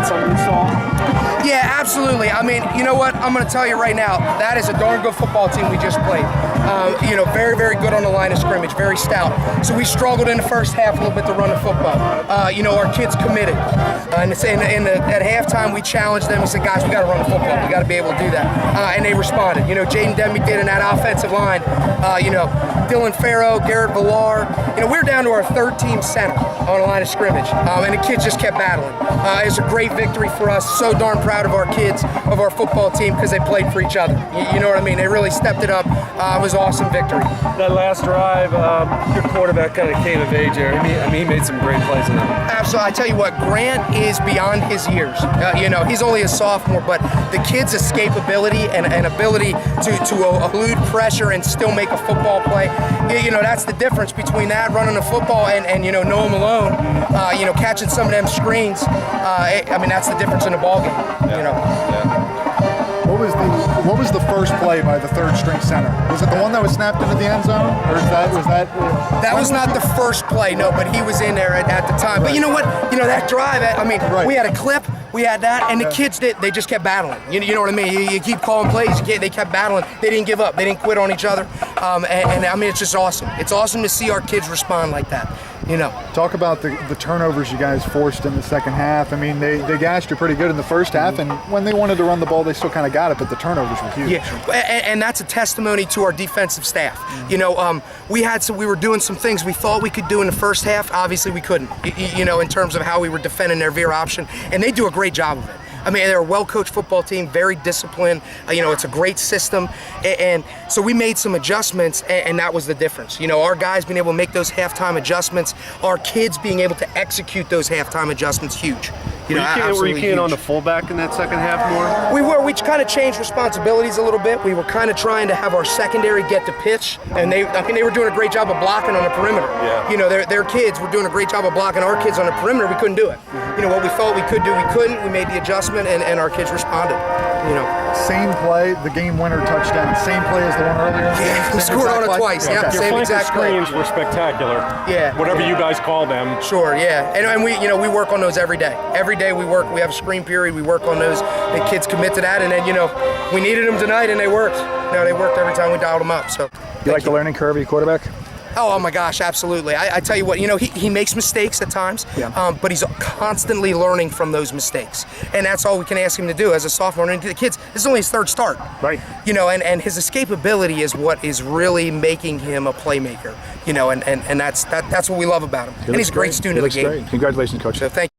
something you saw? Yeah, absolutely. I mean, you know what? I'm going to tell you right now, that is a darn good football team we just played. Very, very good on the line of scrimmage, very stout. So we struggled in the first half a little bit to run the football. Our kids committed. At halftime, we challenged them and said, guys, we got to run the football. We got to be able to do that. And they responded. Jaden Demi did in that offensive line. Dylan Farrow, Garrett Villar. We're down to our third team center on the line of scrimmage. And the kids just kept battling. It was a great victory for us. So darn proud of our kids, of our football team, because they played for each other. You know what I mean? They really stepped it up. It was an awesome victory. That last drive, your quarterback kind of came of age there. He made some great plays in that. Absolutely. I tell you what, Grant is beyond his years. He's only a sophomore, but the kid's escapability and ability to elude pressure and still make a football play, that's the difference between that, running a football, and Noah Malone, catching some of them screens. That's the difference in the ball game. What was the first play by the third string center? Was it the one that was snapped into the end zone, or was that? That was not the first play, no, but he was in there at the time. But you know what? That drive. We had a clip. We had that, and the kids they just kept battling. You know what I mean? You keep calling plays. They kept battling. They didn't give up. They didn't quit on each other. It's just awesome. It's awesome to see our kids respond like that. Talk about the turnovers you guys forced in the second half. They gashed you pretty good in the first half, and when they wanted to run the ball, they still kind of got it, but the turnovers were huge. Yeah, and that's a testimony to our defensive staff. We were doing some things we thought we could do in the first half. Obviously, we couldn't. In terms of how we were defending their veer option, and they do a great job of it. They're a well-coached football team, very disciplined. It's a great system. And so we made some adjustments, and that was the difference. Our guys being able to make those halftime adjustments, our kids being able to execute those halftime adjustments, huge. Were you keying on the fullback in that second half more? We were. We kind of changed responsibilities a little bit. We were kind of trying to have our secondary get the pitch, and they were doing a great job of blocking on the perimeter. Yeah. Their kids were doing a great job of blocking our kids on the perimeter. We couldn't do it. What we thought we could do, we couldn't. We made the adjustment, and our kids responded. Same play, the game winner touchdown. Same play as the one earlier. Yeah, we scored on it twice. Yeah, Your same exact screens were spectacular. Yeah. Whatever you guys call them. Sure. Yeah. And we work on those every day. Every day we work. We have a screen period. We work on those. The kids commit to that, and then we needed them tonight, and they worked. They worked every time we dialed them up. So. You like the learning curve of your quarterback? Oh my gosh, absolutely. I tell you what, he makes mistakes at times, but he's constantly learning from those mistakes. And that's all we can ask him to do as a sophomore. And the kids, this is only his third start. Right. And his escapability is what is really making him a playmaker. And that's what we love about him. And he's a great student of the game. Great. Congratulations, Coach. So thank you.